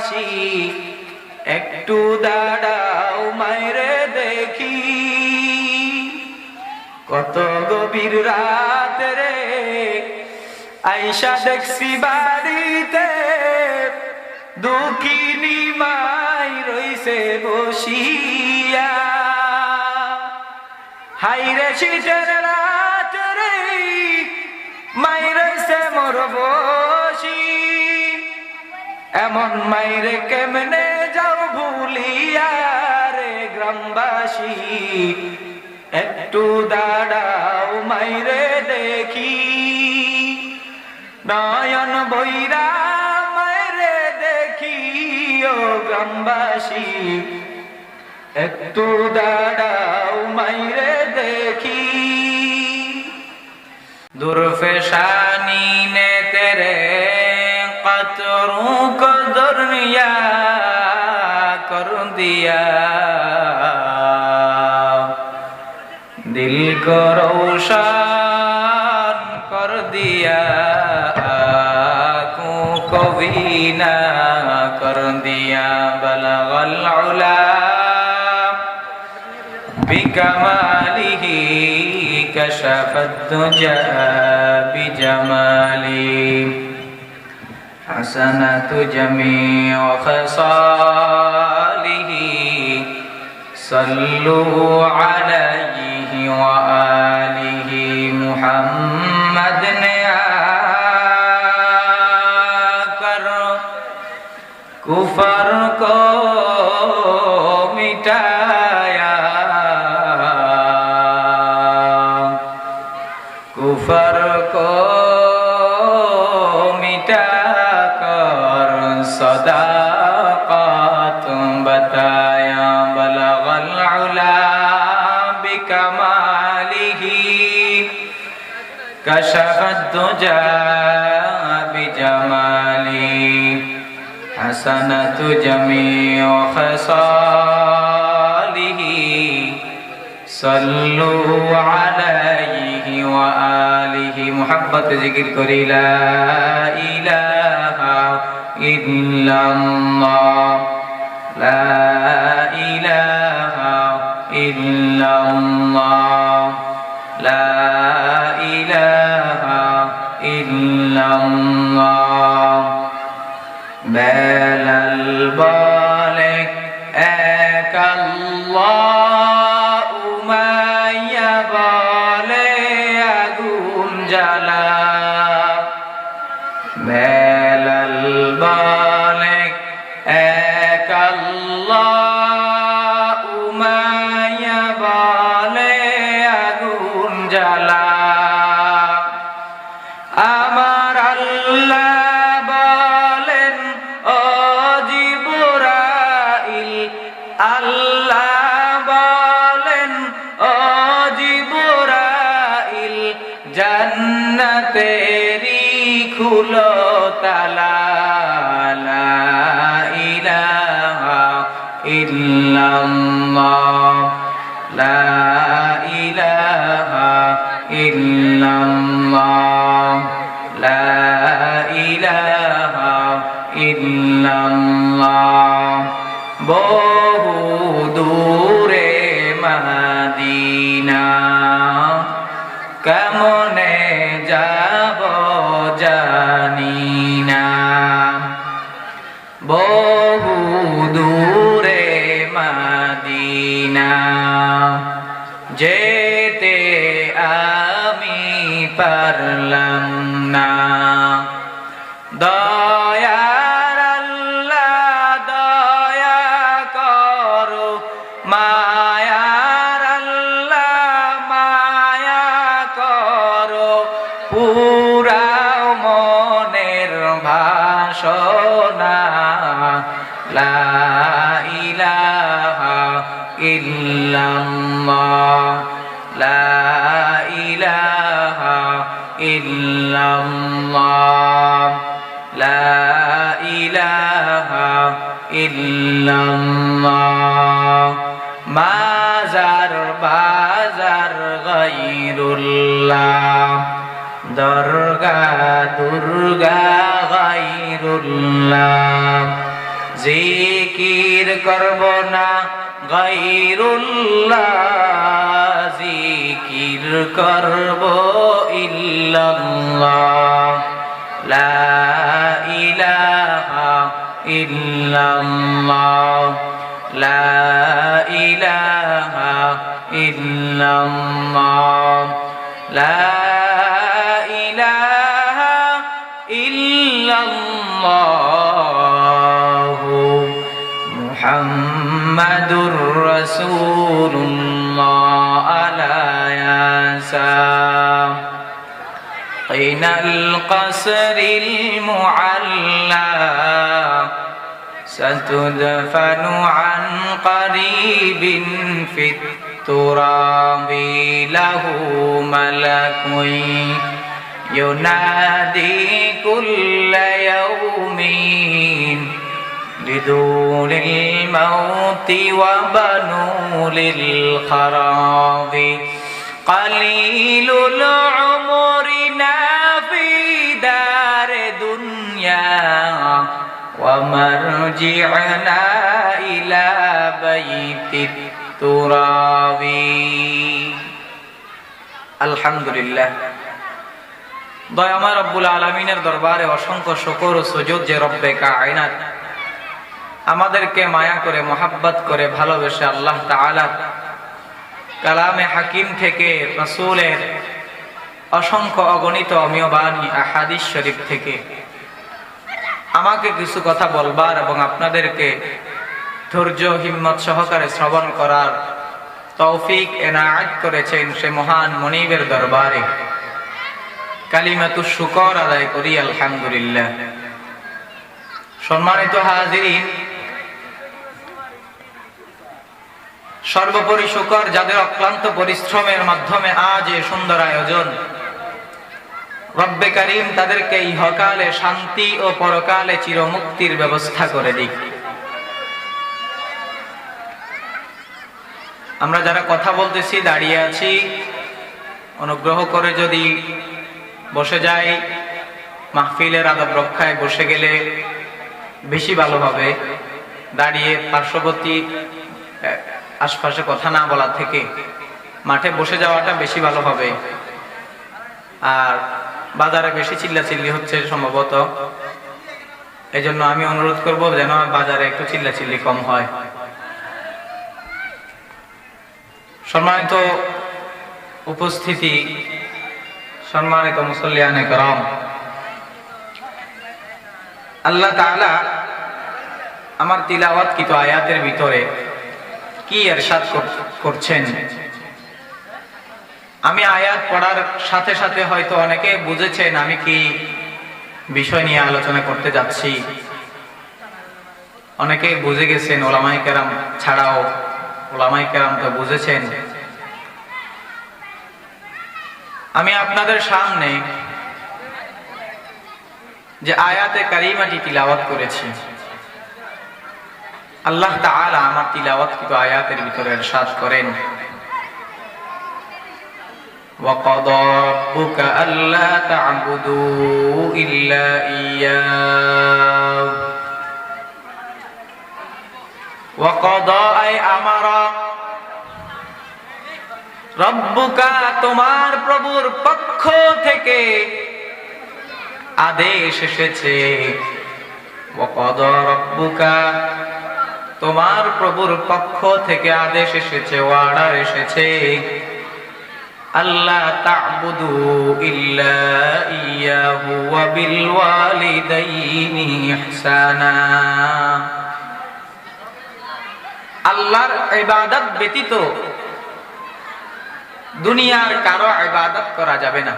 গ্রামবাসী একটু দাঁড়াও মাইরে দেখি কত গভীর রাত রে আইসা দেখছি বাড়িতে দুঃখিনী মাই রইছে বসিয়া হাইরে শীতের রাত রে মাই রইছে মোর বসি এমন মাইরে কেমনে যাও ভুলিয়া রে গ্রামবাসী একটু দাঁড়াও মাইরে দেখি নয়ন বৈরা মাইরে দেখি ও গ্রামবাসী একটু দাঁড়াও মাইরে দেখি দুরফেশানি নে তেরে कतरों को दुनिया कर दिया दिल को रोशन कर दिया आँखों को बीना कर दिया बलगल उला बिकमालिही कशफत दुजा बिजमाली حسنة جميع خصاله صلوا عليه وآله محمد نے آکر کفر کو مٹایا کفر کو صداقات बताया बलगल उला बिकमालिह कशफत दुजा बिजमाली हसनतु जमीउ खसालिह सल्लु अलैहि व आलिहि मुहब्बत जिक्र करी ला इलाहा illallah la ilaha illallah la ilaha illallah belal balik ek Allah umayya bale agun jala belal balik ek Allah umayya bale agun jala amar Allah balen o Jibrail Allah balen o Jibrail jannateri খুলো তালা লা ইলাহা ইল্লাল্লাহ লা ইলাহা ইল্লাল্লাহ লা ইলাহা ইল্লাল্লাহ বহু দূরে মদিনা কেমনে যাব জানি না বহু দূরে মদিনা যেতে আমি পারলাম না দয়ার আল্লাহ দয়া করো মায়ার আল্লাহ মায়া করো পুরাও মনের ভাষণা লা ইলাহা ইল্লাল্লাহ লা ইলাহা ইল্লাল্লাহ লা ইলাহা ইল্লাল্লাহ মাজার বাজার গায়রুল্লাহ দরগা দুর্গা গায়রুল্লাহ জিকির করব না গায়রুল্লাহ, জিকির করব ইল্লাল্লাহ, লা ইলাহা ইল্লাল্লাহ, লা ইলাহা ইল্লাল্লাহ, লা ইলাহা ইল্লাল্লাহ, মুহাম্মাদুর রাসূলুল্লাহ আলা ইয়াসা ইনাল কসরিল মুআল্লা ستدفن عن قريب في التراب له ملك ينادي كل يوم لدول الموت وبنوا للخراب قليل العمر في دار دنيا ومرجعنا إلى بيت التراب আলহামদুলিল্লাহ। দয়াময় রব্বুল আলামিনের দরবারে অসংখ্য শুকর ও সুজুদ যে রব্বে কায়নাত আমাদেরকে মায়া করে মোহাব্বত করে ভালোবেসে আল্লাহ তাআলা কালামে হাকিম থেকে রাসূলের অসংখ্য অগণিত অমীয় বাণী আহাদিস শরীফ থেকে আমাকে কিছু কথা বলবার এবং আপনাদেরকে ধৈর্য হিম্মত সহকারে শ্রবণ করার তৌফিক এনায়েত করেছেন সে মহান মুনিবের দরবারে কালিমাতুশ শুকর আদায় করি আলহামদুলিল্লাহ। সম্মানিত হাজিরিন, সর্বোপরি শুকর যাদের অক্লান্ত পরিশ্রমের মাধ্যমে আজ এই সুন্দর আয়োজন, রব্বে কারীম তাদেরকে ইহকালে শান্তি ও পরকালে চিরমুক্তির ব্যবস্থা করে দিক। আমরা যারা কথা বলতেছি দাঁড়িয়ে আছি, অনুগ্রহ করে যদি বসে যাই, মাহফিলের আদব রক্ষায় বসে গেলে বেশি ভালো হবে। দাঁড়িয়ে পার্শ্ববর্তী আশপাশে কথা না বলা থেকে মাঠে বসে যাওয়াটা বেশি ভালো হবে। আর বাজারে বেশি চিল্লাচিল্লি হচ্ছে সম্ভবত, এজন্য আমি অনুরোধ করব যেন বাজারে একটু চিল্লাচিল্লি কম হয়। সম্মানিত উপস্থিতি, সম্মানিত মুসল্লিয়ানে কেরাম, আল্লাহ তাআলা আমার তিলাওয়াতকৃত আয়াতের ভিতরে কি ইরশাদ করছেন, আমি আয়াত পড়ার সাথে সাথে হয়তো অনেকে বুঝেছেন আমি কি বিষয় নিয়ে আলোচনা করতে যাচ্ছি। অনেকে বুঝে গেছেন, ওলামায়ে কেরাম ছাড়াও ওলামায়ে কেরাম তো বুঝেছেন। আমি আপনাদের সামনে যে আয়াতে কারিমাটি তিলাওয়াত করেছি, আল্লাহ তাআলা আমার তিলাওয়াতকৃত আয়াতের ভিতরে ইরশাদ করেন, وَقَضَى رَبُّكَ أَلَّا تَعْبُدُوا إِلَّا إِيَّاهُ وَقَضَى أَيْ أَمَرَ রব্বুকা, তোমার প্রভুর পক্ষ থেকে আদেশ এসেছে। ওয়াকাদা রব্বুকা, তোমার প্রভুর পক্ষ থেকে আদেশ এসেছে, অর্ডার এসেছে, আল্লাহ তা'বুদু ইল্লা ইয়াহু ওয়া বিল ওয়ালিদাইনি ইহসানা, আল্লাহর ইবাদত ব্যতীত দুনিয়ার কারো ইবাদত করা যাবে না।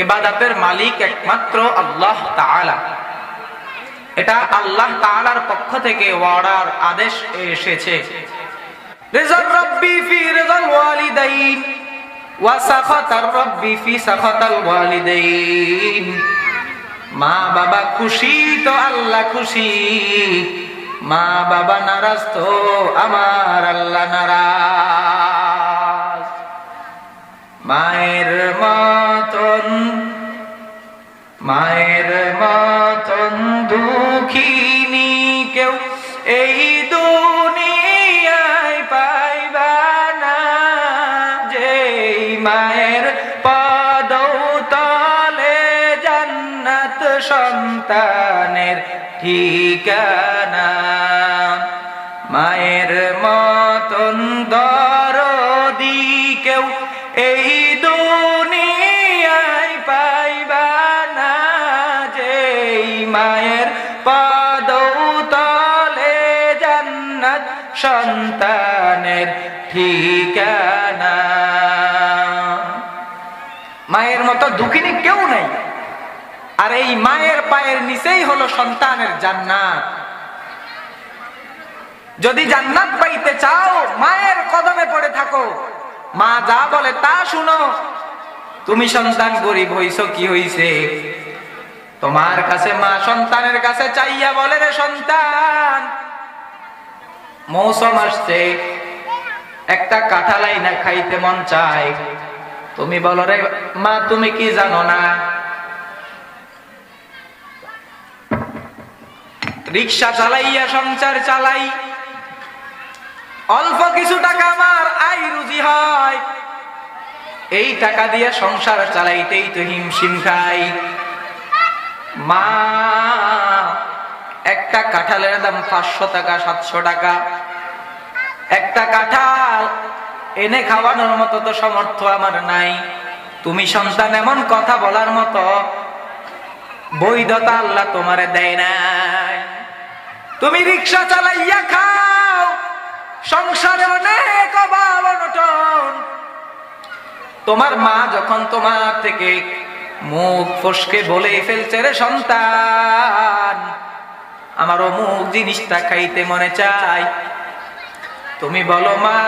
ইবাদতের মালিক একমাত্র আল্লাহ তাআলা। এটা আল্লাহ তাআলার পক্ষ থেকে অর্ডার, আদেশ এসেছে। রিযার রাব্বি ফি রিযাল ওয়ালিদাইন ওয়া সাখাতার রাব্বি ফি সাখাতাল ওয়ালিদাইন, মা বাবা খুশি তো আল্লাহ খুশি, মা বাবা নারাজ তো আমার আল্লাহ নারাজ। মায়ের মতন মায়ের মতন দুঃখিনী কেউ এই দুনিয়ায় পাইবা না, যেই মায়ের পদতলে জান্নাত সন্তানের ঠিকানা। মায়ের মতন দরদি কেউ এই দুনিয়ায় পাইবা না, যেই মায়ের পদতলে জান্নাত সন্তানের ঠিকানা। মায়ের মতো দুঃখিনী কেউ নাই, আর এই মায়ের পায়ের নিচেই হলো সন্তানের জান্নাত। যদি জান্নাত পাইতে চাও মায়ের কদমে পড়ে থাকো, মা যা বলে তা শুনো। তুমি সন্তান গরিব হইছো কি হইছে, তোমার কাছে মা সন্তানের কাছে চাইয়া বলে, রে সন্তান মৌসুম আসছে, একটা কাঁঠালাই না খাইতে মন চায়। তুমি বলো, রে মা তুমি কি জানো না, রিক্সা চালাইয়া সংসার চালাই, অল্প কিছু টাকা আমার আয় রুজি হয়, এই টাকা দিয়ে সংসার চালাইতেই তো হিমশিম খাই। মা একটা কাঁঠালের দাম 500 টাকা 700 টাকা, একটা কাঁঠাল এনে খাওয়ানোর মতো তো সামর্থ্য আমার নাই। তুমি সন্তান এমন কথা বলার মতো বৈধতা আল্লাহ তোমারে দেয় নাই। তুমি রিক্সা চালাইয়া খাও, সংসারে অনেক অভাব অনটন। তোমার মা যখন তোমার থেকে মুখ ফসকে বলে ফেলছে, রে সন্তান আমার অমুক জিনিসটা খাইতে মনে চাই, তুমি বলো, মা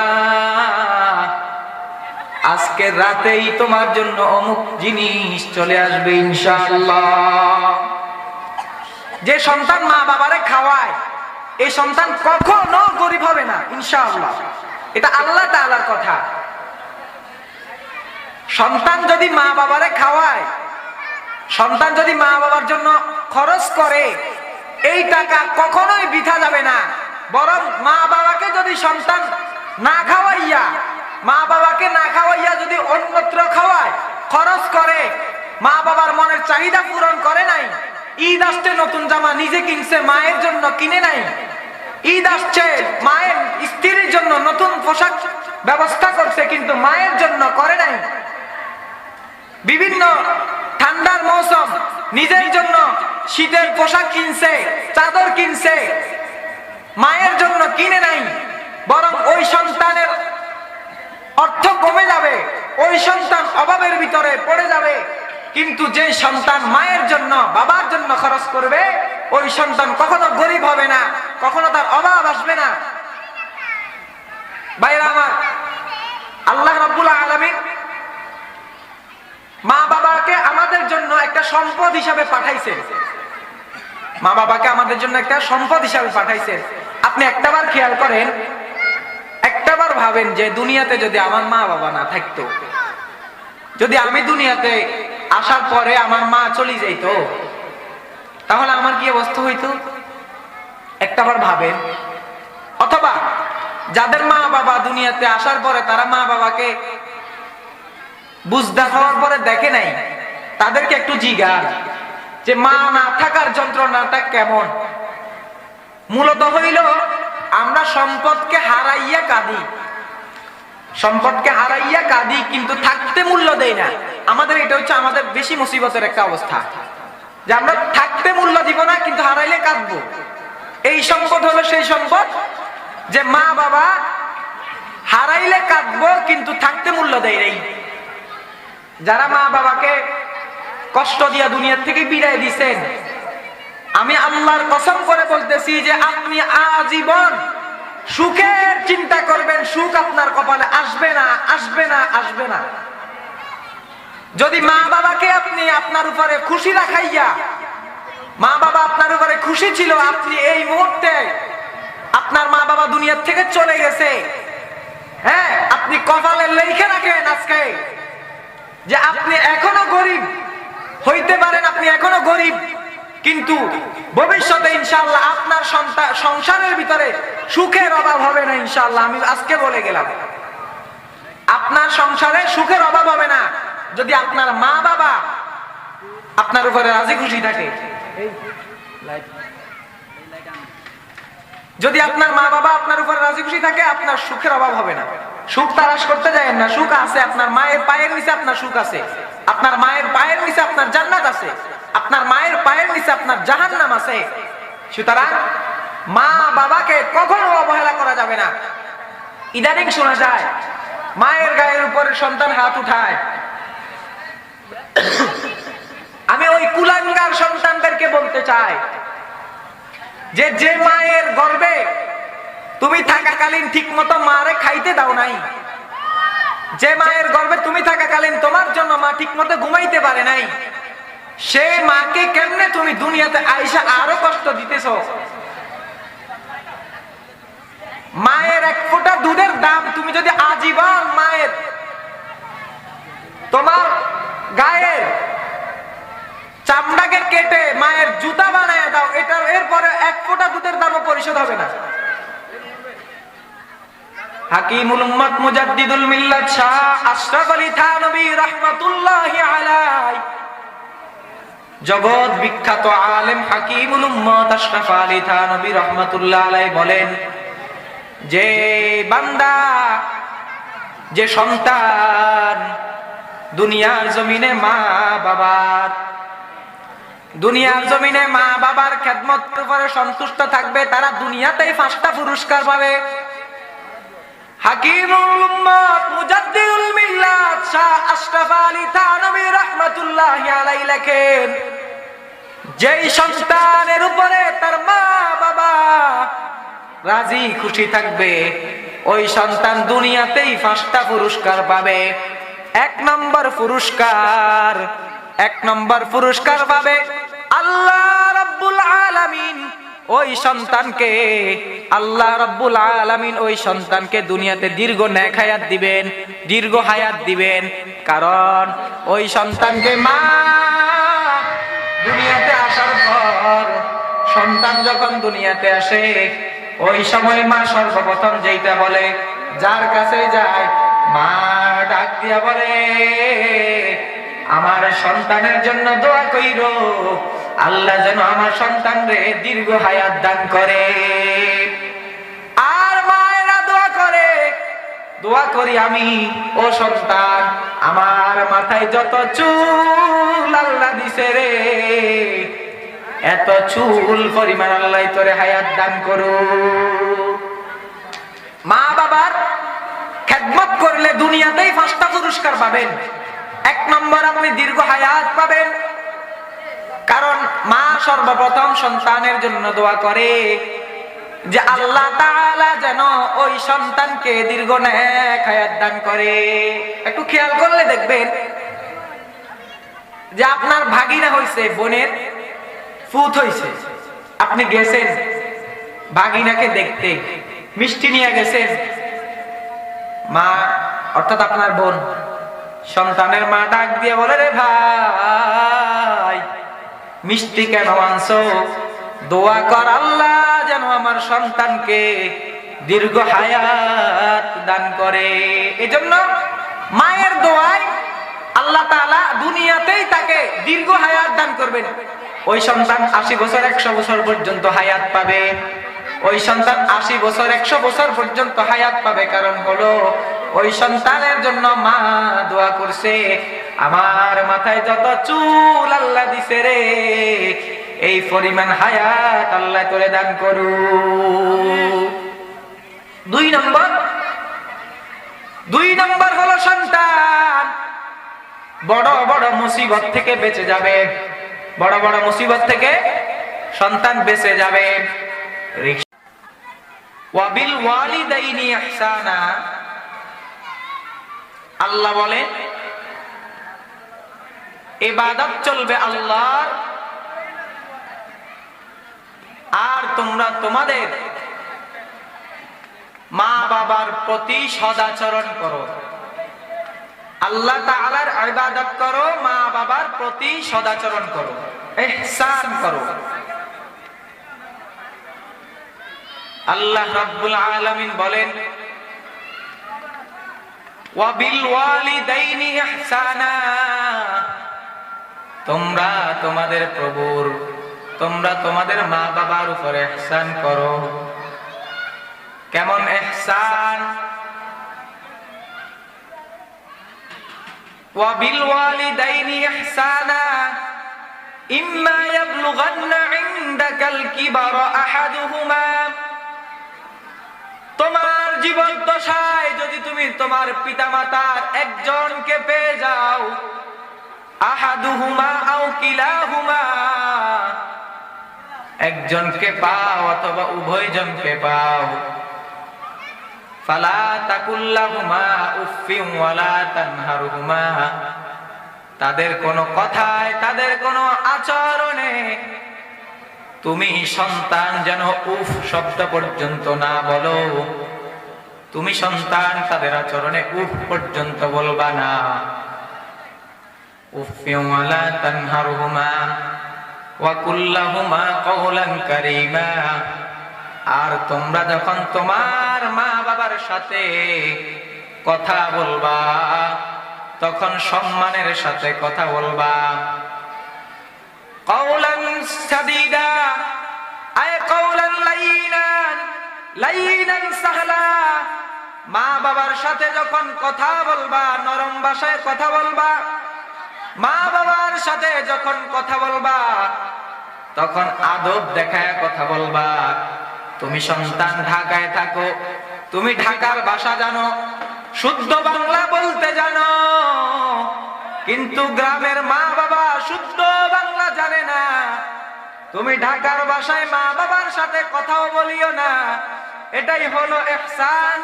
আজকের রাতেই তোমার জন্য অমুক জিনিস চলে আসবে ইনশাআল্লাহ। যে সন্তান মা বাবারে খাওয়ায় এই সন্তান কখনো গরিব হবে না ইনশাআল্লাহ, এটা আল্লাহ তাআলার কথা। সন্তান যদি মা বাবারে খাওয়ায়, সন্তান যদি মা বাবার জন্য খরচ করে, এই টাকা কখনোই বৃথা যাবে না। বরং মা বাবাকে যদি সন্তান না খাওয়াইয়া, মা বাবাকে না খাওয়াইয়া যদি অন্যত্র খাওয়ায়, খরচ করে, মা বাবার মনের চাহিদা পূরণ করে নাই, ঈদ আসছে নতুন জামা নিজে কিনছে, মায়ের জন্য কিনে নাই, ঈদ আসছে মায়ের স্ত্রীর জন্য নতুন পোশাক ব্যবস্থা করছে কিন্তু মায়ের জন্য করে নাই, বিভিন্ন ঠান্ডার মৌসুম নিজের জন্য শীতের পোশাক কিনছে, চাদর কিনছে, মায়ের জন্য কিনে নাই, বরং ওই সন্তানের অর্থ কমে যাবে, ওই সন্তান অভাবের ভিতরে পড়ে যাবে। কিন্তু যে সন্তান মায়ের জন্য বাবার জন্য খরচ করবে, ওই সন্তান কখনো গরিব হবে না, কখনো তার অভাব আসবে না। ভাইরা আমার, আল্লাহ রাব্বুল আলামিন মা বাবাকে আমাদের জন্য একটা সম্পদ হিসাবে পাঠাইছেন। মা বাবাকে আমাদের জন্য একটা সম্পদ হিসাবে পাঠাইছেন। আপনি একটাবার খেয়াল করেন, একটাবার ভাবেন যে দুনিয়াতে যদি আমার মা বাবা না থাকতো, যদি আমি দুনিয়াতে আসার পরে আমার মা চলে যাইতো, তাহলে আমার কি অবস্থা হইতো? একটাবার ভাবেন। অথবা যাদের মা বাবা দুনিয়াতে আসার পরে তারা মা বাবাকে বুঝদা হওয়ার পরে দেখে নাই, তাদেরকে একটু জিজ্ঞাসা যে মা না থাকার যন্ত্রণাটা কেমন। মূলত হইল আমরা সম্পদকে হারাইয়া কাঁদি, সম্পদকে হারাইয়া কাঁদি কিন্তু থাকতে মূল্য দেই না। আমাদের এটা হচ্ছে আমাদের বেশি মুসিবতের একটা অবস্থা, যে আমরা থাকতে মূল্য দিব না কিন্তু হারাইলে কাঁদবো। এই সম্পদ হলো সেই সম্পদ যে মা বাবা হারাইলে কাঁদবো কিন্তু থাকতে মূল্য দেয় নাই। যারা মা বাবাকে কষ্ট দিয়া দুনিয়ার থেকে বিদায় দিছেন, আমি আল্লাহর কসম করে বলতেছি যে আপনি আজীবন সুখের চিন্তা করবেন, সুখ আপনার কপালে আসবে না, আসবে না, আসবে না। যদি মা বাবাকে আপনি আপনার উপরে খুশি রাখাইয়া, মা বাবা আপনার উপরে খুশি ছিল, আপনি এই মুহূর্তে আপনার মা বাবা দুনিয়ার থেকে চলে গেছে, হ্যাঁ, আপনি কপালে লিখে রাখেন আজকে যে আপনি এখনো গরিব হইতে পারেন, আপনি এখনো গরিব, কিন্তু ভবিষ্যতে ইনশাআল্লাহ আপনার সংসারের ভিতরে সুখের অভাব হবে না ইনশাআল্লাহ। আমি আজকে বলে গেলাম, আপনার সংসারে সুখের অভাব হবে না যদি আপনার মা বাবা আপনার উপরে রাজি খুশি থাকে। যদি আপনার মা বাবা আপনার উপরে রাজি খুশি থাকে, আপনার সুখের অভাব হবে না। সুখ তালাশ করতে যাবেন না, সুখ আছে। আপনার মায়ের পায়ের নিচে আপনার সুখ আছে, আপনার মায়ের পায়ের নিচে আপনার জান্নাত আছে, আপনার মায়ের পায়ের নিচে আপনার জাহান্নাম আছে। সুতরাং মা বাবাকে কখনো অবহেলা করা যাবে না। ইদানিং শোনা যায় মায়ের গায়ের উপরে সন্তান হাত উঠায়। আমি ওই কুলাঙ্গার সন্তানদেরকে বলতে চাই যে মায়ের গর্ভে তুমি থাকাকালীন ঠিক মতো মারে খাইতে দাও নাই, যে মায়ের গর্ভে তুমি থাকাকালীন তোমার জন্য মা ঠিক মতো ঘুমাইতে পারে নাই, সে মাকে কেমনে তুমি দুনিয়াতে আইসা আরো কষ্ট দিতেছ? মায়ের এক ফোঁটা দুধের দাম তুমি যদি আজীবন মায়ের তোমার গায়ের চামড়াকে কেটে মায়ের জুতা বানায় দাও, এরপরে এক ফোঁটা দুধের দামও পরিশোধ হবে না। হাকিমুল উম্মত মুজাদ্দিদুল মিল্লাত শাহ আশরাফ আলী থানভী রাহমাতুল্লাহি আলাইহি, জগৎ বিখ্যাত আলেম হাকিমুল উম্মত আশরাফ আলী থানভী রাহমাতুল্লাহি আলাইহি বলেন, যে বান্দা, যে সন্তান দুনিয়ার জমিনে মা বাবার খেদমতের উপরে সন্তুষ্ট থাকবে, তারা দুনিয়াতেই 5টা পুরস্কার পাবে। হাকিমুল উম্মত মুজাদ্দিদুল মিল্লাত শাহ আশরাফ আলী থানভী রাহমাতুল্লাহি আলাইহি লেখেন, যেই সন্তানের উপরে তার মা বাবা রাজি খুশি থাকবে, ওই সন্তান দুনিয়াতেই 5টা পুরস্কার পাবে। এক নম্বর পুরস্কার পাবে আল্লাহ রাব্বুল আলামিন ওই সন্তানকে দুনিয়াতে দীর্ঘ নেক হায়াত দিবেন, দীর্ঘ হায়াত দিবেন। কারণ ওই সন্তানকে মা দুনিয়াতে আসার পর, সন্তান যখন দুনিয়াতে আসে ওই সময় মা সর্বপ্রথম যেটা বলে, যার কাছে যায়, মা ডাক দিয়া বলে, আমার সন্তানের জন্য দোয়া কইরো, আল্লাহ যেন আমার সন্তানরে দীর্ঘ হায়াত দান করে। আর মায়েরা দোয়া করি আমি, ও সন্তান, আমার মাথায় যত চুল আল্লাহ দিছে রে, এত চুল পরিমাণ আল্লাহ তোরে হায়াত দান করো। মা বাবার খেদমত করলে দুনিয়াতেই 5টা পুরস্কার পাবেন। 1 নম্বর আপনি দীর্ঘ হায়াত পাবেন, কারণ মা সর্বপ্রথম সন্তানের জন্য দোয়া করে যে আল্লাহ তাআলা যেন ওই সন্তানকে দীর্ঘ নেক হায়াত দান করে। একটু খেয়াল করলে দেখবেন যে আপনার ভাগিনা হইছে, বোনের ফুত হইছে, আপনি গেছেন ভাগিনাকে দেখতে, মিষ্টি নিয়ে গেছেন, মা অর্থাৎ আপনার বোন, সন্তানের মা ডাক দিয়ে বলে, রে ভাই মিষ্টি কেন আনছো? দোয়া কর আল্লাহ যেন আমার সন্তানকে দীর্ঘ হায়াত দান করে। এজন্য মায়ের দোয়ায় আল্লাহ তাআলা দুনিয়াতেই তাকে দীর্ঘ হায়াত দান করবেন। ওই সন্তান 80 বছর 100 বছর পর্যন্ত হায়াত পাবে। ওই সন্তান 80 বছর 100 বছর পর্যন্ত হায়াত পাবে। কারণ হলো ওই সন্তানের জন্য মা দোয়া করছে, আমার মাথায় যত চুল আল্লাহ দিছে রে, এই পরিমাণ হায়াত আল্লাহ তোরে দান করু। 2 নম্বর হলো সন্তান বড় বড় মুসিবত থেকে বেঁচে যাবে। বড় বড় মুসিবত থেকে সন্তান বেঁচে যাবে। ওয়াবিল ওয়ালিদাইনি ইহসানা, আল্লাহ বলে ইবাদত চলবে আল্লাহর, আর তোমরা তোমাদের মা বাবার প্রতি সদাচরণ করো। আল্লাহ তাআলার ইবাদত করো, মা বাবার প্রতি সদাচরণ করো, ইহসান করো। আল্লাহ রাব্বুল আলামিন বলেন, ওয়া বিল ওয়ালিদাইনি ইহসানা, তোমরা তোমাদের মা বাবার উপরে ইহসান করো। কেমন ইহসান? ওয়া বিল ওয়ালিদাইনি ইহসানা ইম্মা ইয়াবলুগান্না ইনদাকাল কিবারা আহাদুহুমা, তোমার জীবদ্দশায় যদি তুমি তোমার পিতামাতার একজনকে পেয়ে যাও, আহাদুহুমা আও কিলাহুমা, একজনকে পাও অথবা উভয়জনকে পাও, ফালা তাকুল্লাহুমা উফফিন ওয়ালা তানহারহুমা, তাদের কোনো কথায় তাদের কোনো আচরণে তুমি সন্তান যেন উফ শব্দ পর্যন্ত না বলো। তুমি সন্তান তাদের আচরণে উফ পর্যন্ত বলবা না। উফফিন ওয়ালা তানহারহুমা ওয়া কুল্লাহুমা কওলান কারীমা, আর তোমরা যখন তোমার মা বাবার সাথে কথা বলবা তখন সম্মানের সাথে কথা বলবা। কওলান সাদীদা আয় কওলান লাইনান সাহলা, মা বাবার সাথে যখন কথা বলবা নরম ভাষায় কথা বলবা। মা বাবার সাথে যখন কথা বলবা তখন আদব দেখায় কথা বলবা। তুমি সন্তান ঢাকায় থাকো, তুমি ঢাকার ভাষা জানো, শুদ্ধ বাংলা বলতে জানো, কিন্তু গ্রামের মা বাবা শুদ্ধ বাংলা জানে না। তুমি ঢাকার ভাষায় মা বাবার সাথে কথাও বলিও না। এটাই হলো ইহসান,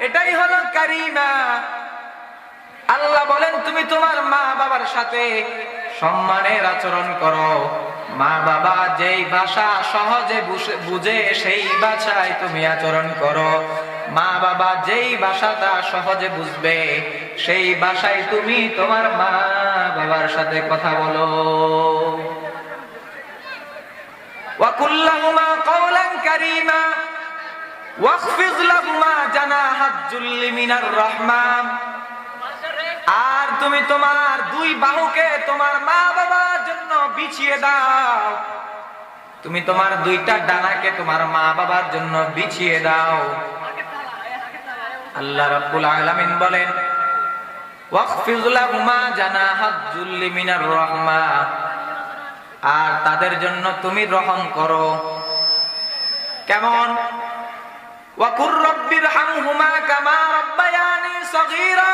এটাই হলো কারিমা। আল্লাহ বলেন তুমি তোমার মা বাবার সাথে সম্মানের আচরণ করো। মা বাবা যেই ভাষা সহজে বুঝে সেই ভাষায় তুমি আচরণ করো। মা বাবা যেই ভাষাটা সহজে বুঝবে সেই ভাষায় তুমি তোমার মা বাবার সাথে কথা বলো। ওয়া কুল্লাহুমা কওলান কারীমা ওয়াখফিজ লাহুমা জানাহাজ যুল্লি মিনার রাহমা, আর তুমি তোমার দুই বাহুকে তোমার মা বাবার জন্য বিছিয়ে দাও। তুমি তোমার দুইটা ডানাকে তোমার মা বাবার জন্য বিছিয়ে দাও। আল্লাহ রাব্বুল আলামিন বলেন, ওয়াখফিজ লাহুমা জানাহাজ যুল্লি মিনার রাহমা, আর তাদের জন্য তুমি রহম করো। কেমন? ওয়া কুর রাব্বিরহামহুমা কামা রাব্বায়ানি সগীরা,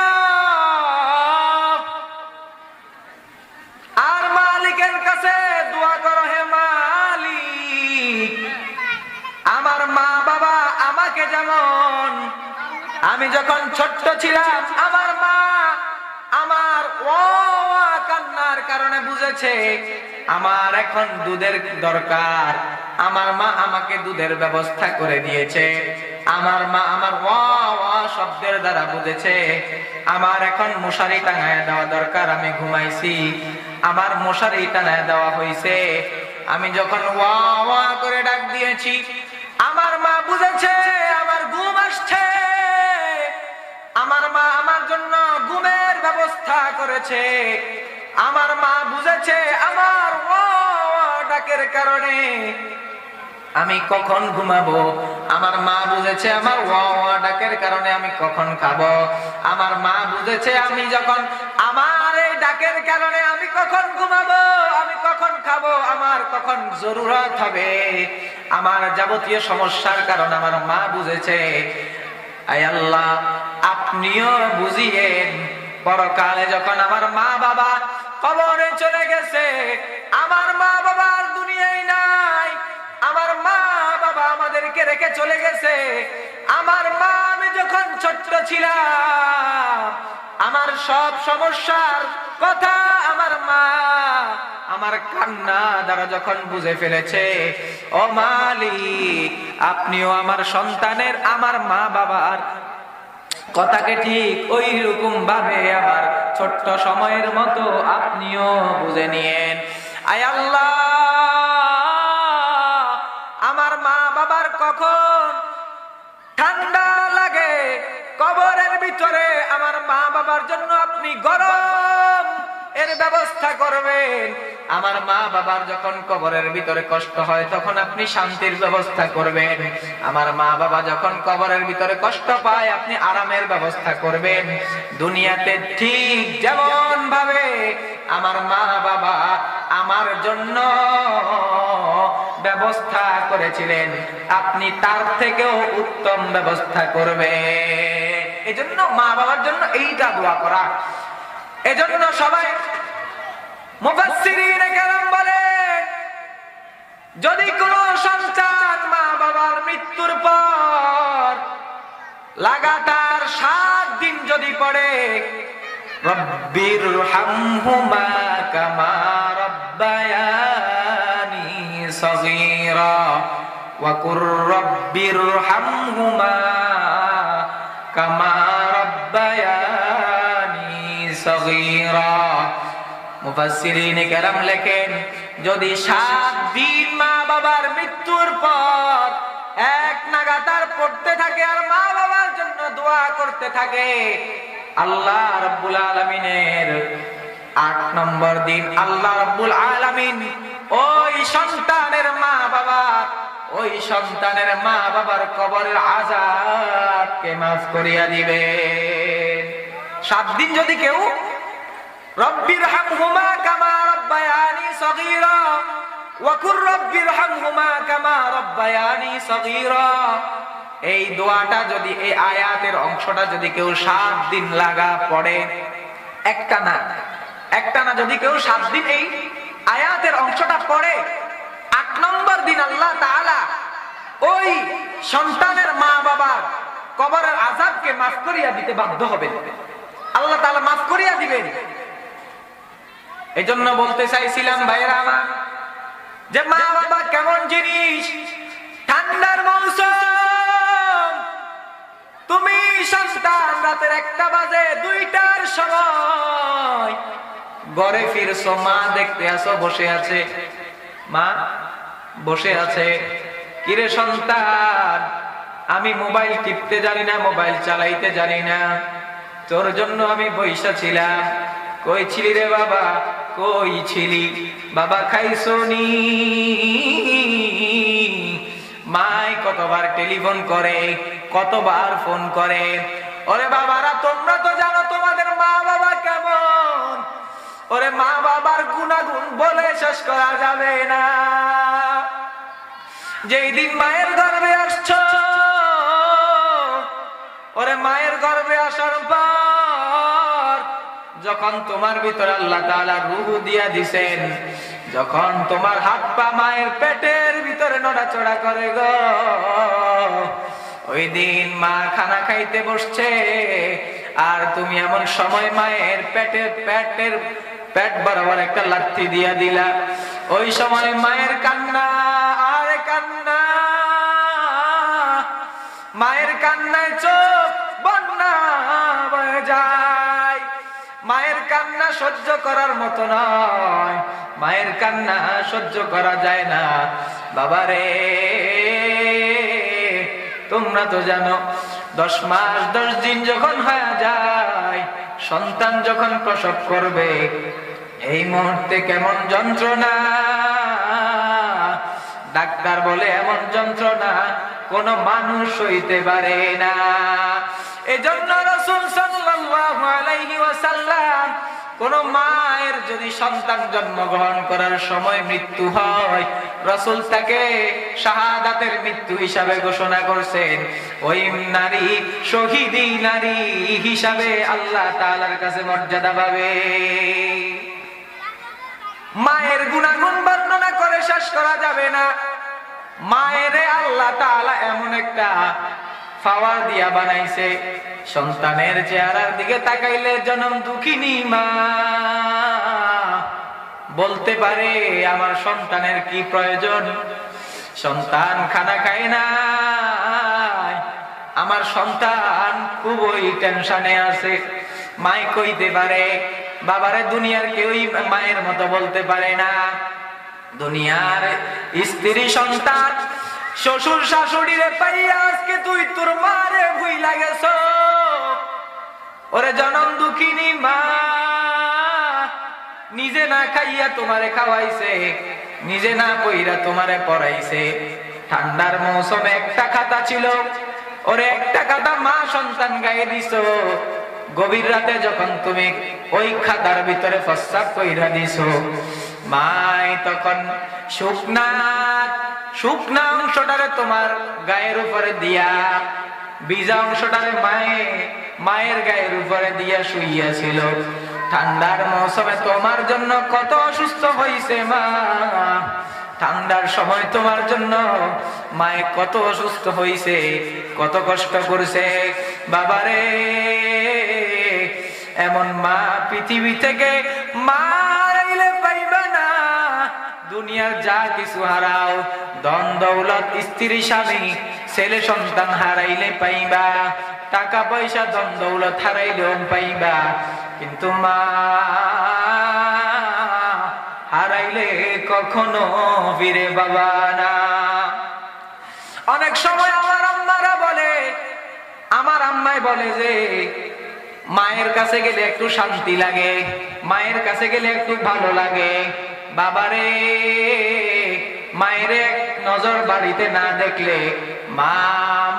আর মালিকের কাছে দোয়া করো, হে মালিক আমার মা বাবা আমাকে যেমন আমি যখন ছোট্ট ছিলাম আমার মা আমার কান্নার কারণে বুঝেছে আমার এখন দুধের দরকার, আমার মা আমাকে দুধের ব্যবস্থা করে দিয়েছে। আমার মা আমার ওয়া শব্দের দ্বারা বুঝেছে আমার এখন মশারি টাঙায় দেওয়া দরকার, আমি ঘুমাইছি আমার মশারি টাঙায় দেওয়া হয়েছে। আমি যখন ওয়া করে ডাক দিয়েছি আমার মা বুঝেছে আমার ঘুম আসছে, আমার মা আমার জন্য ঘুমের ব্যবস্থা করেছে। আমার মা বুঝেছে আমার ডাকের কারণে আমি কখন ঘুমাবো। আমার মা বুঝেছে আমার ডাকের কারণে আমি কখন খাবো। আমার মা বুঝেছে আমি যখন আমার এই ডাকের কারণে আমি কখন ঘুমাবো, আমি কখন খাবো, আমার কখন জরুরত হবে, আমার যাবতীয় সমস্যার কারণ আমার মা বুঝেছে। আয় আল্লাহ আপনিও বুঝিয়েন পরকালে যখন আমার মা বাবা কবরে চলে গেছে, আমার মা বাবার দুনিয়ায় নাই, আমার মা বাবা আমাদেরকে রেখে চলে গেছে। আমার মা আমি যখন ছোট্ট ছিলাম আমার সব সমস্যার কথা আমার মা আমার কান্না দ্বারা যখন বুঝে ফেলেছে, ও মালিক আপনিও আমার সন্তানের আমার মা বাবার কথাকে ঠিক ওই রকম ভাবে আমার ছোট্ট সময়ের মতো আপনিও বুঝে নিয়েন। আয় আল্লাহ, আমার মা বাবার কখন ঠান্ডা লাগে কবরের ভিতরে, আমার মা বাবার জন্য আপনি গরম এর ব্যবস্থা করবেন। আমার মা বাবার যখন কবরের ভিতরে কষ্ট হয় তখন আপনি শান্তির ব্যবস্থা করবেন। আমার মা বাবা যখন কবরের ভিতরে কষ্ট পায় আপনি আরামের ব্যবস্থা করবেন। দুনিয়াতে ঠিক যেমন ভাবে আমার মা বাবা আমার জন্য ব্যবস্থা করেছিলেন, আপনি তার থেকেও উত্তম ব্যবস্থা করবেন। এজন্য মা বাবার জন্য এইটা দোয়া করা। এজন্য সবাই মুফাসসিরিনে কেরাম বলেন, যদি কোনো সন্তান মা বাবার মৃত্যুর পর লাগাতার 7 দিন যদি পড়ে, রব্বিরহামহুমা কামা রব্বায়ানি সগীরা ওয়া কুর রব্বিরহামহুমা কামা রব্বায়ানি সগীরা। মুফাসসিরিনে কেরাম লেখেন, যদি 7 দিন মা বাবার মৃত্যুর পর এক নাগাতার পড়তে থাকে আর মা বাবার জন্য দোয়া করতে থাকে, আল্লাহ রাব্বুল আলামিনের 8 নম্বর দিন আল্লাহ রাব্বুল আলামিন ওই সন্তানের মা বাবার কবরের আযাবকে মাফ করিয়া দিবেন। 7 দিন যদি কেউ রব্বিরহামহুমা কামা রব্বায়ানি সগীরা ওয়া কুর রব্বিরহামহুমা কামা রব্বায়ানি সগীরা, এই দোয়াটা যদি, এই আয়াতের অংশটা যদি কেউ 7 দিন লাগা পড়ে, একটানা যদি কেউ 7 দিন এই আয়াতের অংশটা পড়ে, 8 নম্বর দিন আল্লাহ তাআলা ওই সন্তানের মা বাবার কবরের আযাবকে মাফ করিয়া দিতে বাধ্য হবেন। আল্লাহ তাআলা মাফ করিয়া দিবেন। এজন্য বলতে চাইছিলাম ভাইরা আমার, যে মা বাবা কেমন জিনিস। ঠান্ডার মৌসুম, তুমি সন্তান রাতের 1টা বাজে 2টার সময় ঘরে ফিরছো, মা দেখতে আসো বসে আছে, মা বসে আছে, কিরে সন্তান, আমি মোবাইল টিপতে জানি না, মোবাইল চালাইতে জানি না, তোর জন্য আমি বইসা ছিলাম। কই ছিলি রে বাবা, কই ছিলি বাবা, খাইছো নি? মাই কতবার টেলিফোন করে, কতবার ফোন করে। ওরে বাবারা, তোমরা তো জানো তোমাদের মা বাবা কেমন। ওরে মা বাবার গুণাগুণ বলে শেষ করা যাবে না। যেই দিন মায়ের গর্ভে আসছো, ওরে মায়ের গর্ভে আসার পর যখন তোমার ভিতরে আল্লাহ তাআলা রূহ দিয়া দিবেন, যখন তোমার হাত পা মায়ের পেটের ভিতরে নড়াচড়া করে গো, ওই দিন মা খানা খাইতে বসছে আর তুমি এমন সময় মায়ের পেট বরাবর একটা লাথি দিয়া দিলা। ওই সময় মায়ের কান্না আর কান্না, মায়ের কান্নায় চোখ বন্যা বয়ে যায়। মায়ের কান্না সহ্য করার মতো নয়, মায়ের কান্না সহ্য করা যায় না। বাবারে, তোমরা তো জানো 10 মাস 10 দিন যখন হয়ে যায়, সন্তান যখন প্রসব করবে, এই মুহূর্তে কেমন যন্ত্রণা। ডাক্তার বলে এমন যন্ত্রণা কোন মানুষ হইতে পারে না। এজন্য রাসূল সাল্লাল্লাহু আলাইহি ওয়াসাল্লাম, কোন মায়ের যদি সন্তান জন্মগ্রহণ করার সময় মৃত্যু হয়, রাসূল তাকে শাহাদাতের মৃত্যু হিসাবে ঘোষণা করছেন। ওই নারী শহীদি নারী হিসাবে আল্লাহ তাআলার কাছে মর্যাদা পাবে। মায়ের গুণাগুণ বর্ণনা করে শেষ করা যাবে না। মায়ের আল্লাহ তাআলা এমন একটা পাওয়ার দিয়া বানাইছে, সন্তানের চেহারার দিকে তাকাইলে জনম দুঃখিনী মা বলতে পারে আমার সন্তানের কি প্রয়োজন। সন্তান খানা খায় না, আমার সন্তান খুবই টেনশনে আছে, মাই কইতে পারে, বাবারে দুনিয়ার কেউই মায়ের মতো বলতে পারে না। দুনিয়ার স্ত্রী সন্তান শ্বশুর শাশুড়িরে পাইয়া আজকে তুই তোর মারে ভুইলা গেছো। ওরে জনম দুঃখিনী মা নিজে না খাইয়া তোমারে খাওয়াইছে, নিজে না পইরা তোমারে পড়াইছে। ঠান্ডার মৌসুমে একটা খাতা ছিল, ওরে একটা খাতা মা সন্তান গায়ে দিছো। গভীর রাতে যখন তুমি ওই খাতার ভিতরে প্রস্রাব কইরা দিছো, মাই তখন শুকনা অংশটারে তোমার গায়ের উপরে দিয়া, ভিজা অংশটারে মায়ের গায়ের উপরে দিয়া শুইয়াছিল। ঠান্ডার মৌসুমে তোমার জন্য কত অসুস্থ হইছে মা, ঠান্ডার সময় তোমার জন্য মায়ে কত অসুস্থ হইছে, কত কষ্ট করছে। বাবারে এমন মা পৃথিবী থেকে মারাইলে পাইবা না। দুনিয়ার যা কিছু হারাও, ধন দৌলত, স্ত্রী স্বামী ছেলে সন্তান হারাইলে পাইবা, টাকা পয়সা ধন দৌলত হারাইলেও পাইবা, কিন্তু মা হারাইলে কখনো ফিরে পাবা না। অনেক সময় আমার আম্মাই বলে যে মায়ের কাছে গেলে একটু শান্তি লাগে, মায়ের কাছে গেলে একটু ভালো লাগে। বাবারে মায়ের এক নজর বাড়িতে না দেখলে মা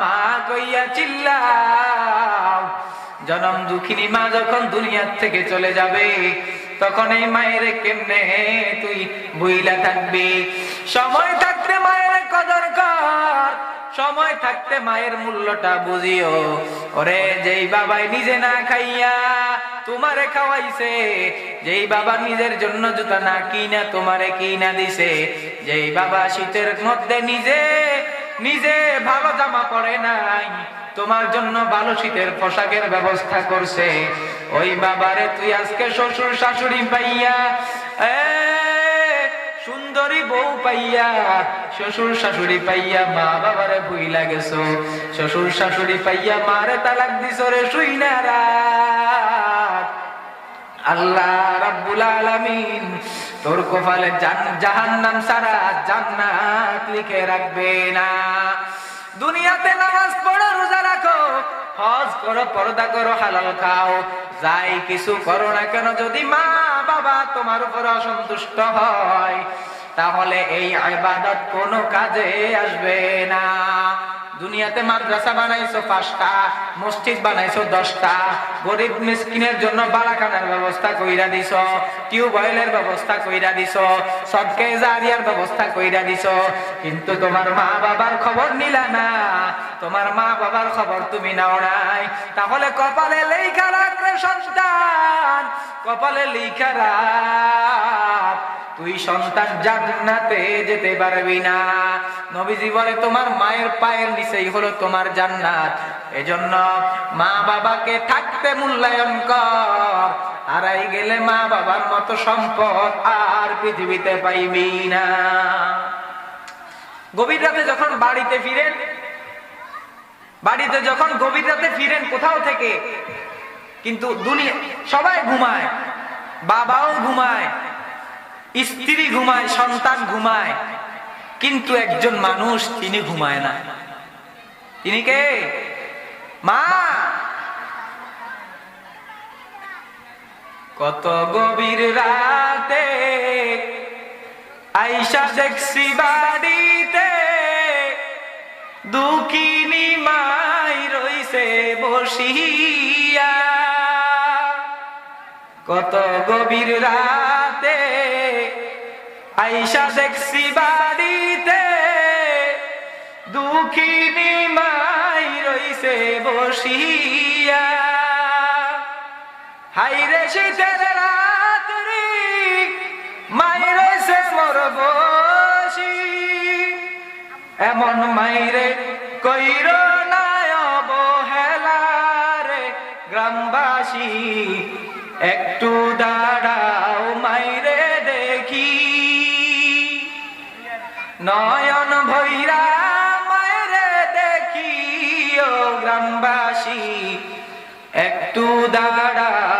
মা কইয়া চিল্লাও। জনম দুঃখিনী মা যখন দুনিয়ার থেকে চলে যাবে, তখন এই মায়ের কেমনে তুই ভুইলা থাকবি? সময় থাকতে মায়ের কদর কর, সময় থাকতে মায়ের মূল্যটা বুঝিও। ওরে যেই বাবাই নিজে না খাইয়া তোমারে খাওয়াইছে, যেই বাবা নিজের জন্য জুতা না কিনা তোমারে কিনা দিছে, যেই বাবা শীতের মধ্যে নিজে ভালো জামা পরে নাই, তোমার জন্য ভালো শীতের পোশাকের ব্যবস্থা করছে, ওই বাবারে তুই আজকে শ্বশুর শাশুড়ি পাইয়া, সুন্দরী বউ পাইয়া, শ্বশুর শাশুড়ি পাইয়া মা বাবারে ভুইলা গেছো। শ্বশুর শাশুড়ি পাইয়া মারে তালাক দিছো রে শুইনা রাত। আল্লাহ রাব্বুল আলামিন তোর কপালে জাহান্নাম ছাড়া জান্নাত লিখে রাখবে না। দুনিয়াতে নামাজ পড়ো, রোজা রাখো, হজ করো, পর্দা করো, হালাল খাও, যাই কিছু করো না কেন, যদি মা বাবা তোমার উপর অসন্তুষ্ট হয়, তাহলে এই ইবাদত কোনো কাজে আসবে না। দুনিয়াতে মাদ্রাসা বানাইছো 5টা, মসজিদ বানাইছো 10টা, গরিব মিসকিনের জন্য বালাখানার ব্যবস্থা কইরা দিছো, টিউবওয়েলের ব্যবস্থা কইরা দিছো, সদকায়ে জারিয়ার ব্যবস্থা কইরা দিছো, কিন্তু তোমার মা বাবার খবর নিলা না, তোমার মা বাবার খবর তুমি নাও নাই। তাহলে কপালে লেখা রাখ রে সন্তান, কপালে লেখা রাখ, তুই সন্তান জান্নাতে যেতে পারবি না। নবীজি বলে তোমার মায়ের পায়ের নিচেই হলো তোমার জান্নাত। এজন্য মা বাবাকে থাকতে মূল্যায়ন কর, হারাই গেলে মা বাবার মতো সম্পদ আর পৃথিবীতে পাইবি না। গভীর রাতে যখন গভীর রাতে ফিরেন কোথাও থেকে, কিন্তু দুনিয়া সবাই ঘুমায়, বাবাও ঘুমায়, স্ত্রী ঘুমায়, সন্তান ঘুমায়, কিন্তু একজন মানুষ তিনি ঘুমায় না। তিনি কে? মা। কত গভীর রাতে আইসা দেখছি বাড়িতে, দুঃখিনী মাই রইছে বসিয়া। কত গভীর রাতে আইসা দেখছি বাড়িতে, দুঃখিনী মাই রইছে বসিয়া। হাইরে শীতের রাত্রি মাই রইছে মোর বসি, এমন মাইরে কইর না অবহেলা রে গ্রামবাসী, একটু দাঁড়াও মাইরে দেখি, নয়ন ভৈরা মায়েরে দেখি ও গ্রামবাসী, একটু দাঁড়াও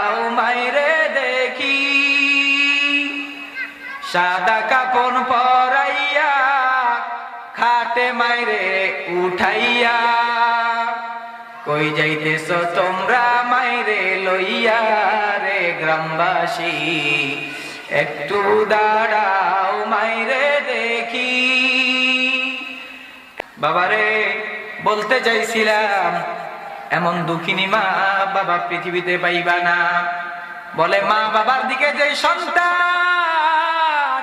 সাদা কাপন পরাইয়া খাটে মাইরে উঠাইয়া, কই যাইতেছ তোমরা মাইরে লইয়া রে গ্রামবাসী, একটু দাঁড়াও মাইরে দেখি। বাবারে বলতে চাইছিলাম এমন দুঃখিনী মা বাবা পৃথিবীতে পাইবা না। বলে মা বাবার দিকে যে সন্তান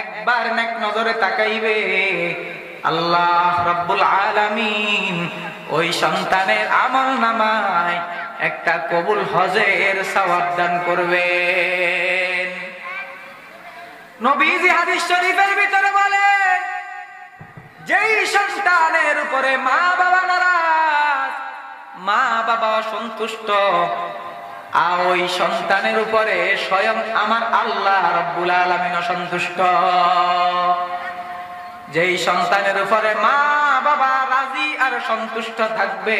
একবার নেক নজরে তাকাইবে, আল্লাহ রাব্বুল আলামিন ওই সন্তানের আমল নামায় একটা কবুল হজের সওয়াব দান করবেন। নবীজি হাদিস শরীফের ভিতরে বলেন, যেই সন্তানের উপরে মা বাবা নারাজ, মা বাবা সন্তুষ্ট, আর ওই সন্তানের উপরে স্বয়ং আমার আল্লাহ রাব্বুল আলামিন অসন্তুষ্ট। যেই সন্তানের উপরে মা বাবা রাজি আর সন্তুষ্ট থাকবে,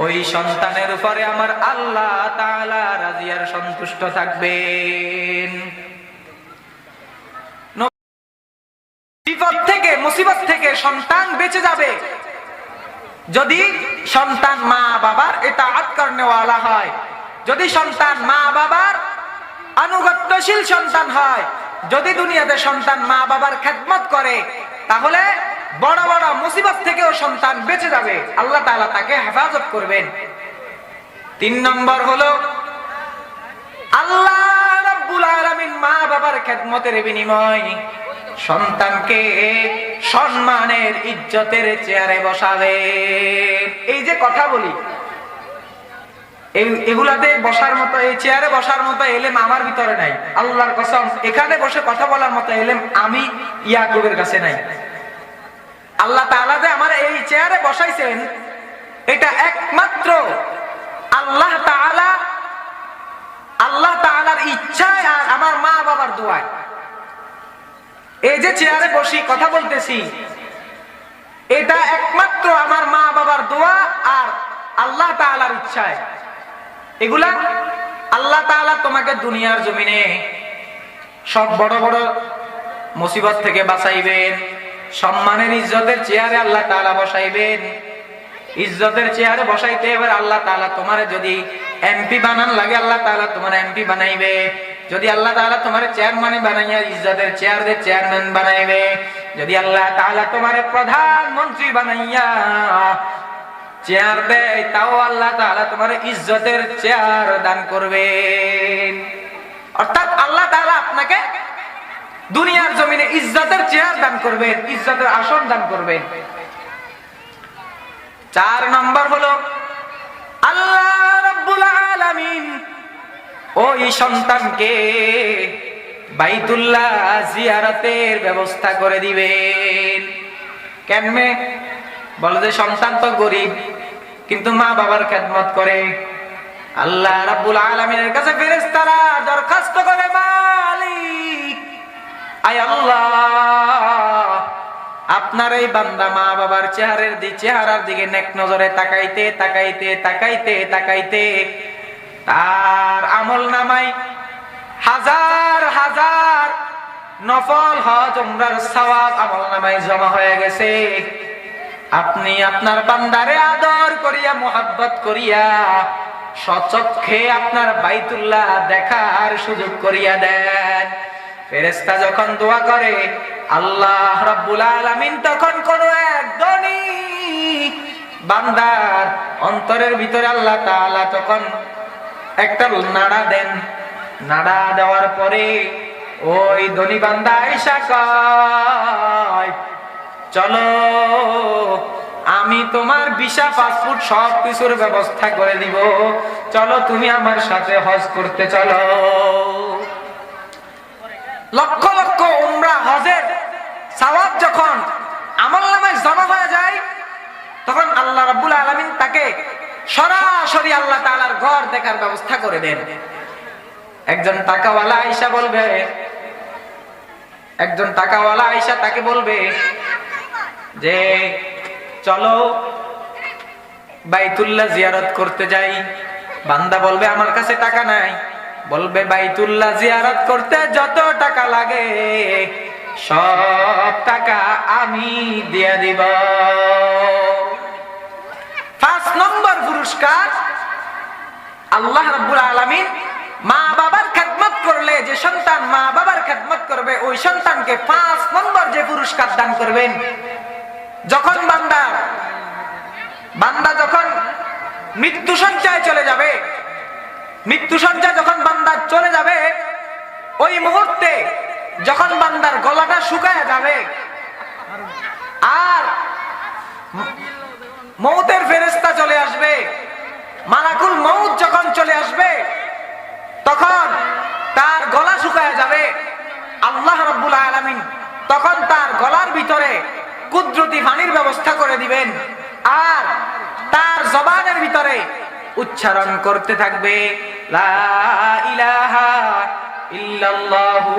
ওই সন্তানের উপরে আমার আল্লাহ তাআলা রাজি আর সন্তুষ্ট থাকবেন। বিপদ থেকে মুসিবত থেকে সন্তান বেঁচে যাবে যদি সন্তান মা বাবার ইতাআত করনেওয়ালা হয়, যদি সন্তান মা বাবার আনুগত্যশীল সন্তান হয়, যদি দুনিয়াতে সন্তান মা বাবার খেদমত করে, তাহলে বড় বড় মুসিবত থেকেও সন্তান বেঁচে যাবে, আল্লাহ তাআলা তাকে হেফাজত করবেন। 3 নম্বর হলো আল্লাহ রাব্বুল আলামিন মা বাবার খেদমতের বিনিময় সন্তানকে সম্মানের ইজ্জতের চেয়ারে বসাবেন। এই যে কথা বলি, এগুলাতে বসার মতো, এই চেয়ারে বসার মতো এলেম আমার ভিতরে নাই, আল্লাহর কসম। এখানে বসে কথা বলার মতো এলেম আমি ইয়াকুবের কাছে নাই। আল্লাহ তাআলা যে আমার এই চেয়ারে বসাইছেন, এটা একমাত্র আল্লাহ তাআলার ইচ্ছায় আর আমার মা বাবার দোয়ায়। এই যে চেয়ারে বসি কথা বলতেছি, এটা একমাত্র আমার মা বাবার দোয়া আর আল্লাহ তাআলার ইচ্ছায়। এগুলা আল্লাহ তাআলা তোমাকে দুনিয়ার জমিনে সব বড় বড় মুসিবত থেকে বাঁচাইবেন, সম্মানের ইজ্জতের চেয়ারে আল্লাহ তাআলা বসাইবেন। ইজ্জতের চেয়ারে বসাইতে এবার আল্লাহ তাআলা তোমারে যদি এমপি বানান লাগে, আল্লাহ তাআলা তোমার এমপি বানাইবে। যদি আল্লাহ তাআলা তোমার চেয়ারম্যান বানাইয়া ইজ্জতের চেয়ারে চেয়ারম্যান বানাইবে। যদি আল্লাহ তাআলা তোমার প্রধানমন্ত্রী বানাইয়া চেয়ার দেয়, তাও আল্লাহ তাআলা তোমার ইজ্জতের চেয়ার দান করবেন। অর্থাৎ আল্লাহ তাআলা আপনাকে দুনিয়ার জমিনে ইজ্জতের চেয়ার দান করবেন, ইজ্জতের আসন দান করবেন। 4 নম্বর হলো আল্লাহ রাব্বুল আলামিন ওই সন্তানকে বাইতুল্লাহ জিয়ারতের ব্যবস্থা করে দিবেন। কেমনে? বলে যে সন্তান তো গরিব, কিন্তু মা বাবার খেদমত করে। আল্লাহ রাব্বুল আলামিনের কাছে ফেরেশতারা দরখাস্ত করে, মালিক আয় আল্লাহ, আপনার এই বান্দা মা বাবার চেহারার দিকে নেক নজরে তাকাইতে তাকাইতে তাকাইতে তাকাইতে তার আমল নামায় হাজার হাজার নফল হজ উমরার সওয়াব আমল নামায় জমা হয়ে গেছে। আপনি আপনার বান্দারে আদর করিয়া মোহাব্বত করিয়া সচক্ষে আপনার বাইতুল্লাহ দেখার সুযোগ করিয়া দেন। ফেরেশতা যখন দোয়া করে, আল্লাহ রাব্বুল আলামিন তখন কোন এক ধনী বান্দার অন্তরের ভিতরে আল্লাহ তাআলা তখন একটা নাড়া দেন। নাড়া দেওয়ার পরে ওই ধনী বান্দা আয়েশা কয়, চলো আমি তোমার ভিসা পাসপোর্ট সবকিছুর ব্যবস্থা করে দিব, চলো তুমি আমার সাথে হজ করতে চলো। লক্ষ লক্ষ উমরা হজের সওয়াব যখন আমলনামায় জমা হয়ে যায়, তখন আল্লাহ রাব্বুল আলামিন তাকে সরাসরি আল্লাহ তাআলার ঘর দেখার ব্যবস্থা করে দেন। একজন টাকাওয়ালা আয়েশা বলবে, একজন টাকাওয়ালা আয়েশা তাকে বলবে যে চলো বাইতুল্লাহ জিয়ারত করতে যাই। বান্দা বলবে আমার কাছে টাকা নাই। বলবে বাইতুল্লাহ জিয়ারত করতে যত টাকা লাগে সব টাকা আমি দিয়ে দিব। 5 নম্বর পুরস্কার, আল্লাহ রাব্বুল আলামিন মা বাবার খেদমত করলে যে সন্তান মা বাবার খেদমত করবে ওই সন্তানকে 5 নম্বর যে পুরস্কার দান করবেন, যখন বান্দা যখন মৃত্যু সজ্জায় চলে যাবে, মৃত্যু সজ্জায় যখন বান্দা চলে যাবে, ওই মুহূর্তে যখন বান্দার গলাটা শুকায় যাবে আর মৌতের ফেরেশতা চলে আসবে, মালাকুল মউত যখন চলে আসবে, তখন তার গলা শুকায় যাবে। আল্লাহ রাব্বুল আলামিন তখন তার গলার ভিতরে কুদরতি পানির ব্যবস্থা করে দিবেন আর তার জবানের ভিতরে উচ্চারণ করতে থাকবে লা ইলাহা ইল্লাল্লাহু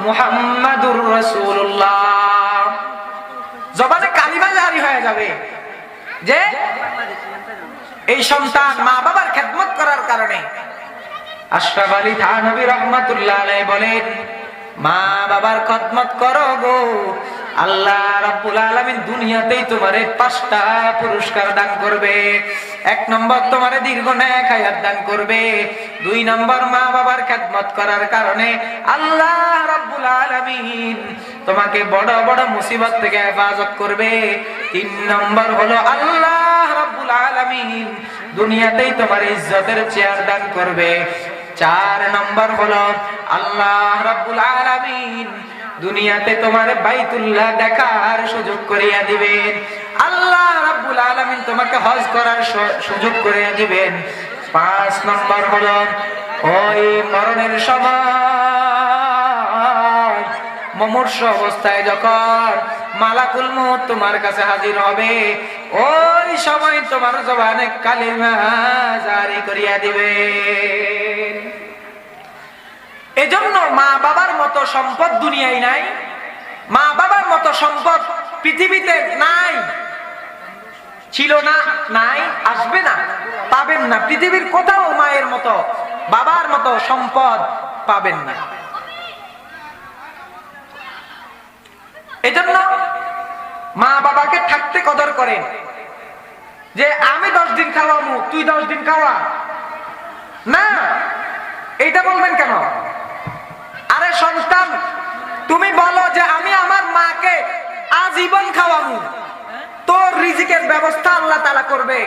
মুহাম্মাদুর রাসূলুল্লাহ। জবানে কালিমা জারি হয়ে যাবে যে এই সন্তান মা বাবার খেদমত করার কারণে। আশরাফ আলী থানভী রাহমাতুল্লাহ আলাইহি বলেন, মা বাবার খেদমত করো গো, আল্লাহ রাব্বুল আলামিন দুনিয়াতেই তোমারে 5টা পুরস্কার দান করবে। 1 নম্বর তোমারে দীর্ঘ নেক হায়াত দান করবে। 2 নম্বর মা বাবার খেদমত করার কারণে আল্লাহ রাব্বুল আলামিন তোমাকে বড় বড় মুসিবত থেকে হেফাজত করবে। 3 নম্বর হলো আল্লাহ রাব্বুল আলামিন দুনিয়াতেই তোমার ইজ্জতের চেয়ার দান করবে। 4 নম্বর হলো আল্লাহ রাব্বুল আলামিন দুনিয়াতে তোমার বাইতুল্লাহ দেখার সুযোগ করিয়া দিবেন। আল্লাহ রাব্বুল আলামিন তোমাকে হজ করার সুযোগ করিয়া দিবেন। 5 নম্বর হলো ওই মরণের সময় মুমূর্ষু অবস্থায় যখন মালাকুল মউত তোমার কাছে হাজির হবে, ওই সময় তোমার জবানে কালিমা জারি করিয়া দিবেন। এজন্য মা বাবার মতো সম্পদ দুনিয়ায় নাই, মা বাবার মতো সম্পদ পৃথিবীতে নাই, ছিল না, নাই, আসবে না, পাবেন না। পৃথিবীর কোথাও মায়ের মতো বাবার মতো সম্পদ পাবেন না। এজন্য মা বাবাকে থাকতে কদর করেন, যে আমি 10 দিন খাওয়াবো তুই 10 দিন খাওয়া না, এইটা বলবেন কেন? আরে সন্তান, তুমি বলো যে আমি আমার মাকে আজীবন খাওয়াবো, তোর রিজিকের ব্যবস্থা আল্লাহ তাআলা করবে,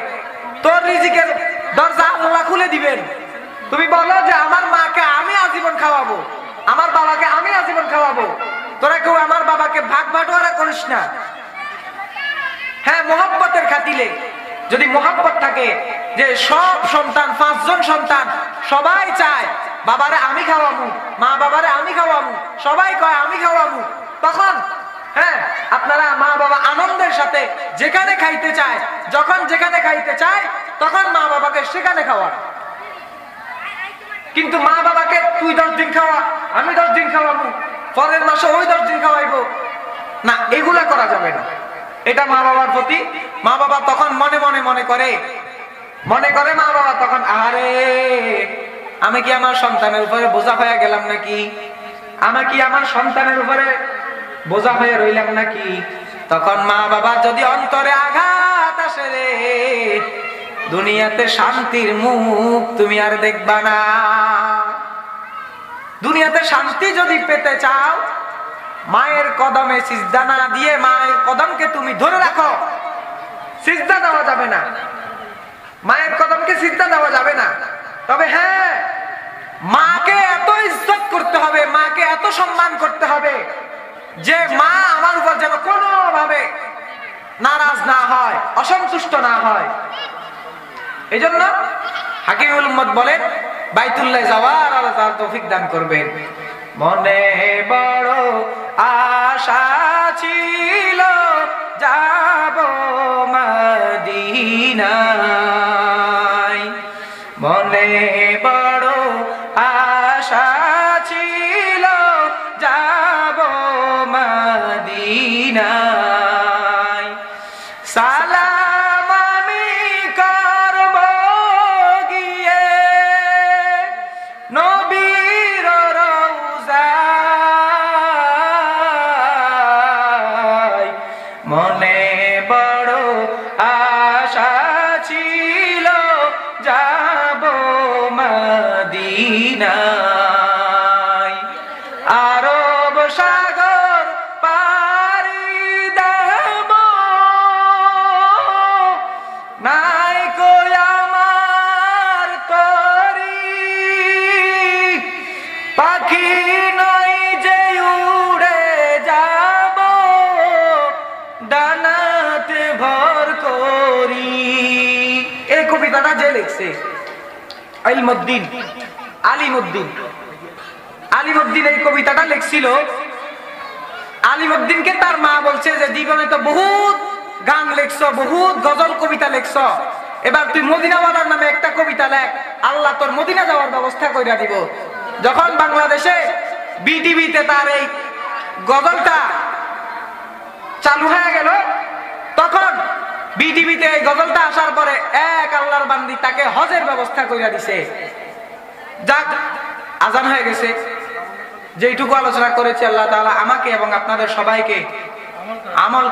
তোর রিজিকের দরজা আল্লাহ খুলে দিবেন। তুমি বলো যে আমার মাকে আমি আজীবন খাওয়াবো, আমার বাবাকে আমি আজীবন খাওয়াবো। তোরা কেউ আমার বাবাকে ভাগ বাটোয়ারা করিস না। হ্যাঁ, মোহাব্বতের খাতিলে যদি মোহাব্বত থাকে, যে সব সন্তান 5 জন সন্তান সবাই চায় বাবারে আমি খাওয়াবো, মা বাবারে আমি খাওয়াবো, সবাই কয় আমি খাওয়াবো, তখন হ্যাঁ আপনারা মা বাবা আনন্দের সাথে যেখানে খাইতে চায়, যখন যেখানে খাইতে চায়, তখন মা বাবাকে সেখানে খাওয়ান। কিন্তু মা বাবাকে তুই 10 দিন খাওয়া আমি 10 দিন খাওয়াবো, পরের মাসে ওই 10 দিন খাওয়াইবো না, এগুলা করা যাবে না। এটা মা বাবার প্রতি, মা বাবা তখন মনে মনে মনে করে মা বাবা তখন, আরে আমি কি আমার সন্তানের উপরে বোঝা হয়ে গেলাম নাকি, আমি কি আমার সন্তানের উপরে বোঝা হয়ে রইলাম নাকি? তখন মা বাবা যদি অন্তরে আঘাত আসে রে, দুনিয়াতে শান্তির মুখ তুমি আর দেখবা না। দুনিয়াতে শান্তি যদি পেতে চাও, মায়ের কদমে সিজদা না দিয়ে মায়ের কদমকে তুমি ধরে রাখো। সিজদা দেওয়া যাবে না, মায়ের কদমকে সিজদা দেওয়া যাবে না। তবে হ্যাঁ, মাকে এত ইজ্জত করতে হবে, মাকে এত সম্মান করতে হবে যে মা আমার উপর যেন কোনোভাবে নারাজ না হয়, অসন্তুষ্ট না হয়। এই জন্য হাকিমুল উম্মত বলেন, বাইতুল্লাহ যাওয়ার আল্লাহ তাআলা তৌফিক দান করবেন। মনে বড় আশা ছিল যাব মদিনায়, মনে বড় আশা ছিল যাব মদিনায়, সালাম আমি করব গিয়ে নবী নাই। আরব সাগর পাড়ি দেব, নাই কই আমার তরি, পাখি নই যে উড়ে যাব, ডানাতে ভর করি। এই কবিতাটা যে লিখছে ইলমুদ্দিন আলিমুদ্দিন, আলিমুদ্দিন এই কবিতাটা লিখছিল। আলিমুদ্দিনকে তার মা বলছে যে জীবনে তো বহুত গান লেখছ, বহুত গজল কবিতা লেখছ, এবার তুই মদিনাওয়ালার নামে একটা কবিতা লেখ, আল্লাহ তোর মদিনা যাওয়ার ব্যবস্থা কইরা দিব। যখন বাংলাদেশে বিটিভিতে তার এই গজলটা চালু হয়ে গেল, তখন বিটিভিতে এই গজলটা আসার পরে এক আল্লাহর বান্দি তাকে হজের ব্যবস্থা কইরা দিছে। যাক, আজান হয়ে গেছে। যেইটুকু আলোচনা করেছি আল্লাহ তাআলা আমাকে এবং আপনাদের সবাইকে আমল